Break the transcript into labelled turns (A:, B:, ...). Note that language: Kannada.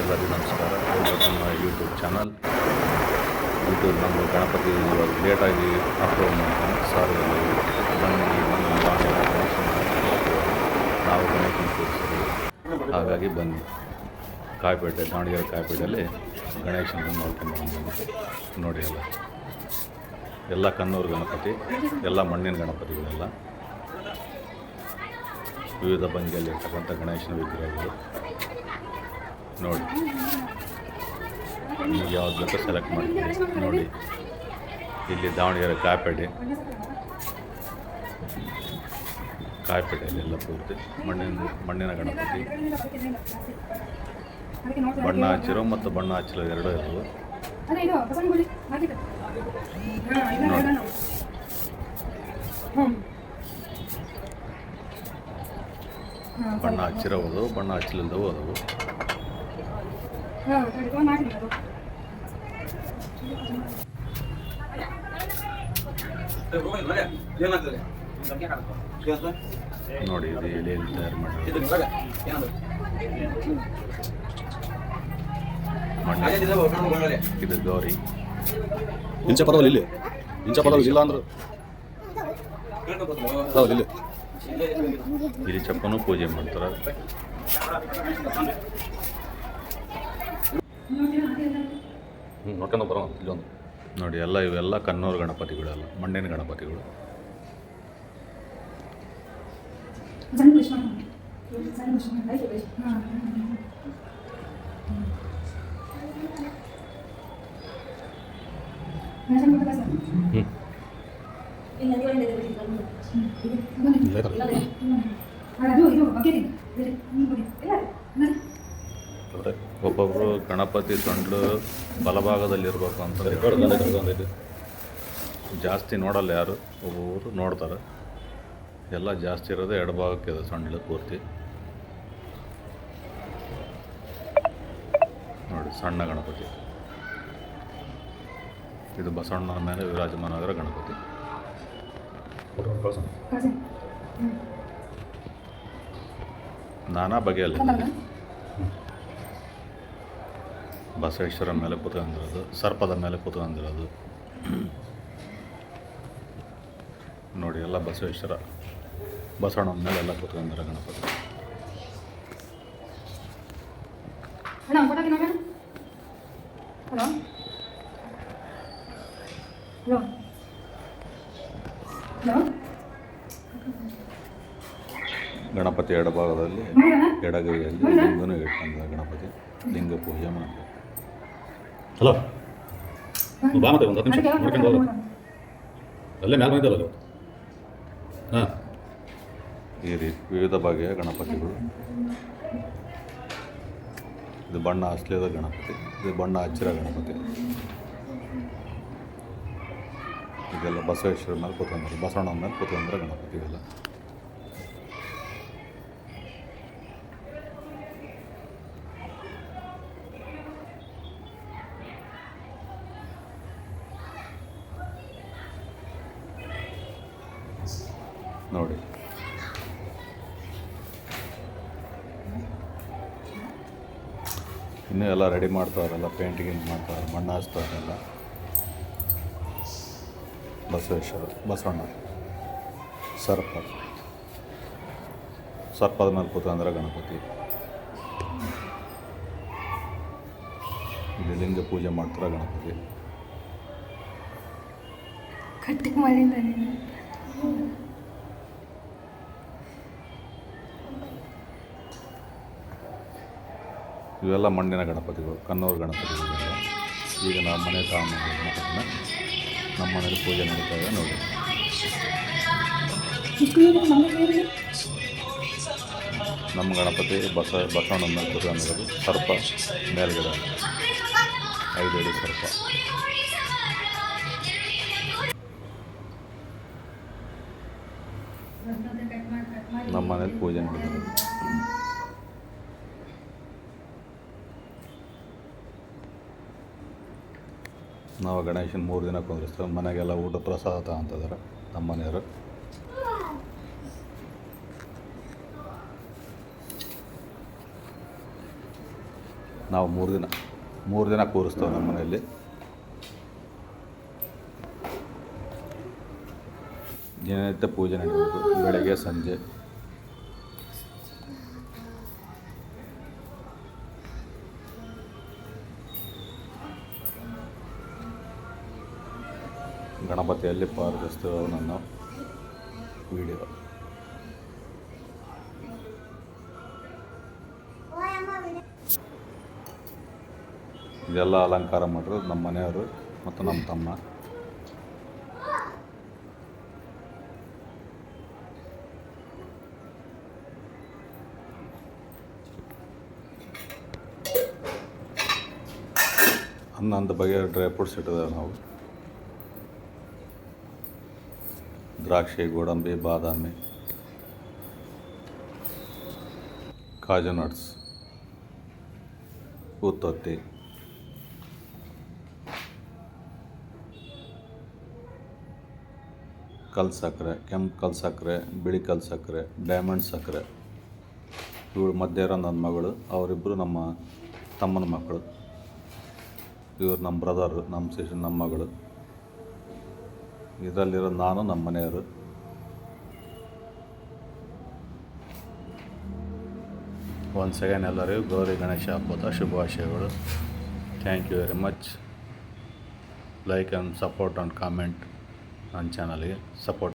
A: ಎಲ್ಲರಿಗೂ ನಮಸ್ಕಾರ. ನಮ್ಮ ಯೂಟ್ಯೂಬ್ ಚಾನಲ್. ಇದು ನಮ್ಮ ಗಣಪತಿ ಇವಾಗ ಲೇಟಾಗಿ ಅಪ್ಲೋಡ್ ಮಾಡ್ತಾನೆ. ಸಾರಿ, ನಾವು ಗಣೇಶನ ಕೂರಿಸ್ತೀವಿ. ಹಾಗಾಗಿ ಬನ್ನಿ, ಕಾಯಿಪೇಟೆ, ದಾವಣಗೆರೆ ಕಾಯಿಪೇಟೆಯಲ್ಲಿ ಗಣೇಶನ ನೋಡ್ಕೊಂಡು ನೋಡಿ. ಎಲ್ಲ ಕನ್ನೂರು ಗಣಪತಿ, ಎಲ್ಲ ಮಣ್ಣಿನ ಗಣಪತಿಗಳೆಲ್ಲ ವಿವಿಧ ಭಂಗಿಯಲ್ಲಿರ್ತಕ್ಕಂಥ ಗಣೇಶನ ವಿಗ್ರಹಗಳು ನೋಡಿ. ನಿಮಗೆ ಯಾವ್ದು ಬೇಕೋ ಸೆಲೆಕ್ಟ್ ಮಾಡ್ತೀವಿ ನೋಡಿ. ಇಲ್ಲಿ ದಾವಣಗೆರೆ ಕಾಯಿಪೇಟೆಯಲ್ಲಿ ಎಲ್ಲ ಪೂರ್ತಿ ಮಣ್ಣಿನ ಗಣಪತಿ, ಬಣ್ಣ ಹಚ್ಚಿರೋ ಮತ್ತು ಬಣ್ಣ ಹಚ್ಚಿರೋ ಎರಡೂ ಇರೋದು ನೋಡಿ. ಬಣ್ಣ ಹಚ್ಚಿರೋದು, ಬಣ್ಣ ಹಚ್ಚಲಿಲ್ಲದವು ಅದವು. ನೋಡಿ, ಇದು ಎಲೆಯಲ್ಲಿ ತಯಾರು ಮಾಡಿರೋದು ಇದು ಗೌರಿ.
B: ಇಂಚ ಪದವಲ್ಲ ಇಲ್ಲಿ, ಇಂಚ ಪದವಲ್ಲ ಇಲ್ಲ ಅಂದ್ರೆ ಹೌದು
A: ಇಲ್ಲಿ ಚಪ್ಪನು ಪೂಜೆ ಮಾಡ್ತಾರೆ.
B: ನೋಡ್ಕೊಂಡು ಬರೋ ಇಲ್ಲೊಂದು
A: ನೋಡಿ. ಇವೆಲ್ಲ ಕನ್ನೂರು ಗಣಪತಿಗಳೆಲ್ಲ ಮಣ್ಣಿನ ಗಣಪತಿಗಳು. ಒಬ್ಬೊಬ್ಬರು ಗಣಪತಿ ಸೊಂಡ್ಲು ಬಲಭಾಗದಲ್ಲಿರ್ಬೇಕು ಅಂತ ಜಾಸ್ತಿ ನೋಡಲ್ಲ ಯಾರು, ಒಬ್ಬೊಬ್ಬರು ನೋಡ್ತಾರೆ. ಎಲ್ಲ ಜಾಸ್ತಿ ಇರೋದು ಎಡಭಾಗಕ್ಕೆ ಇದೆ ಸೊಂಡ್ಲು ಪೂರ್ತಿ ನೋಡಿ. ಸಣ್ಣ ಗಣಪತಿ ಇದು ಬಸವಣ್ಣನ ಮೇಲೆ ವಿರಾಜಮಾನವಾಗಿರೋ ಗಣಪತಿ. ನಾನಾ ಬಗೆಯಲ್ಲಿ ಬಸವೇಶ್ವರ ಮೇಲೆ ಕೂತ್ಕೊಂಡಿರೋದು, ಸರ್ಪದ ಮೇಲೆ ಕೂತ್ಕೊಂಡಿರೋದು ನೋಡಿ. ಎಲ್ಲ ಬಸವೇಶ್ವರ, ಬಸವಣ್ಣನ ಮೇಲೆ ಎಲ್ಲ ಕೂತ್ಕೊಂಡಿರೋ ಗಣಪತಿ. ಗಣಪತಿ ಎಡಭಾಗದಲ್ಲಿ ಎಡಗೈಯಲ್ಲಿ ಲಿಂಗನೂ ಇಟ್ಕೊಂಡಿದ್ದ ಗಣಪತಿ. ಲಿಂಗ ಪೂಜೆ ಮಾಡಿ.
B: ಹಲೋ, ಬಾ ಮತ್ತೆ ಒಂದು 10 ನಿಮಿಷ ನೋಡ್ಕೊಂಡು ಹೋಗೋದು. ಅಲ್ಲೇ ಮ್ಯಾಲೆ ಬಂದಿದ್ದಲ್ಲ. ಹಾಂ,
A: ಈ ರೀತಿ ವಿವಿಧ ಬಗೆಯ ಗಣಪತಿಗಳು. ಇದು ಬಣ್ಣ ಹಚ್ಚಲಿದ ಗಣಪತಿ, ಇದು ಬಣ್ಣ ಹಚ್ಚಿರೋ ಗಣಪತಿ. ಇದೆಲ್ಲ ಬಸವೇಶ್ವರ ಮೇಲೆ ಕೂತ್ಕೊಂಡ್ರೆ, ಬಸವಣ್ಣನ ಮೇಲೆ ಕೂತ್ಕೊಂಡ್ರೆ ಗಣಪತಿ ಇವೆಲ್ಲ. ನೋಡಿ, ಇನ್ನೂ ಎಲ್ಲ ರೆಡಿ ಮಾಡ್ತಾರಲ್ಲ, ಪೇಂಟಿಂಗ್ ಮಾಡ್ತಾರೆ, ಮಣ್ಣು ಹಚ್ತಾರೆಲ್ಲ. ಬಸವೇಶ್ವರ, ಬಸವಣ್ಣ, ಸರ್ಪದ ಮೇಲೆ ಕೂತ್ಕೊಂಡ್ರೆ ಗಣಪತಿ. ಇಲ್ಲಿ ಲಿಂಗ ಪೂಜೆ ಮಾಡ್ತಾರೆ ಗಣಪತಿ. ಇವೆಲ್ಲ ಮಣ್ಣಿನ ಗಣಪತಿಗಳು, ಕನ್ನೂರು ಗಣಪತಿಗಳು. ಈಗ ನಮ್ಮ ಮನೆ ಗಣಪತಿನ ನಮ್ಮ ಮನೇಲಿ ಪೂಜೆ ನಡೀತಾ ಇದೆ ನೋಡಿ. ನಮ್ಮ ಗಣಪತಿ ಬಸವಣ್ಣನ ಮೇಲೆ ಕೂತ್ಕೊಂಡಿರೋದು. ಸರ್ಪ ಮೇಲ್ಗಡೆ 5 ಅಡಿ ಸರ್ಪ. ನಮ್ಮ ಮನೇಲಿ ಪೂಜೆ ನಡೀತಿರೋದು. ನಾವು ಗಣೇಶನ 3 ದಿನ ಕುಂದಿರ್ತೇವೆ. ಮನೆಗೆಲ್ಲ ಊಟ ಪ್ರಸಾದ ತಗೊಂತಿದ್ದಾರೆ ನಮ್ಮ ಮನೆಯವರು. ನಾವು 3 ದಿನ ಕೂರಿಸ್ತೇವೆ ನಮ್ಮ ಮನೆಯಲ್ಲಿ. ದಿನನಿತ್ಯ ಪೂಜೆ ನಡೆಯೋದು ಬೆಳಗ್ಗೆ ಸಂಜೆ. ಗಣಪತಿಯಲ್ಲಿ ಪಾರ್ವತಿಸ್ತೇವೆ ನನ್ನ ವಿಡಿಯೋ. ಇದೆಲ್ಲ ಅಲಂಕಾರ ಮಾಡಿರೋದು ನಮ್ಮ ಮನೆಯವರು ಮತ್ತು ನಮ್ಮ ತಮ್ಮ. ಹನ್ನೊಂದು ಬಗೆಯ ಡ್ರೈ ಫ್ರೂಟ್ಸ್ ಇಟ್ಟಿದ್ದೇವೆ ನಾವು. ದ್ರಾಕ್ಷಿ, ಗೋಡಂಬಿ, ಬಾದಾಮಿ, ಕಾಜು ನಟ್ಸ್, ಉತ್ತತ್ತಿ, ಕಲ್ ಸಕ್ಕರೆ, ಕೆಂಪು ಕಲ್ ಸಕ್ಕರೆ, ಬಿಳಿ ಕಲ್ ಸಕ್ಕರೆ, ಡೈಮಂಡ್ ಸಕ್ಕರೆ. ಇವಳು ಮಧ್ಯ ಇರೋ ನನ್ನ ಮಗಳು, ಅವರಿಬ್ಬರು ನಮ್ಮ ತಮ್ಮನ ಮಕ್ಕಳು. ಇವರು ನಮ್ಮ ಬ್ರದರು, ನಮ್ಮ ಸಿಸ್ಟರ್, ನಮ್ಮ ಮಗಳು. ಇದರಲ್ಲಿರೋ ನಾನು, ನಮ್ಮ ಮನೆಯವರು. ಒನ್ಸ್ ಅಗೇನ್ ಎಲ್ಲರಿಗೂ ಗೌರಿ ಗಣೇಶ ಹಬ್ಬದ ಶುಭಾಶಯಗಳು. Thank you very much. Like and support and comment ನನ್ನ ಚಾನಲ್ಗೆ ಸಪೋರ್ಟ್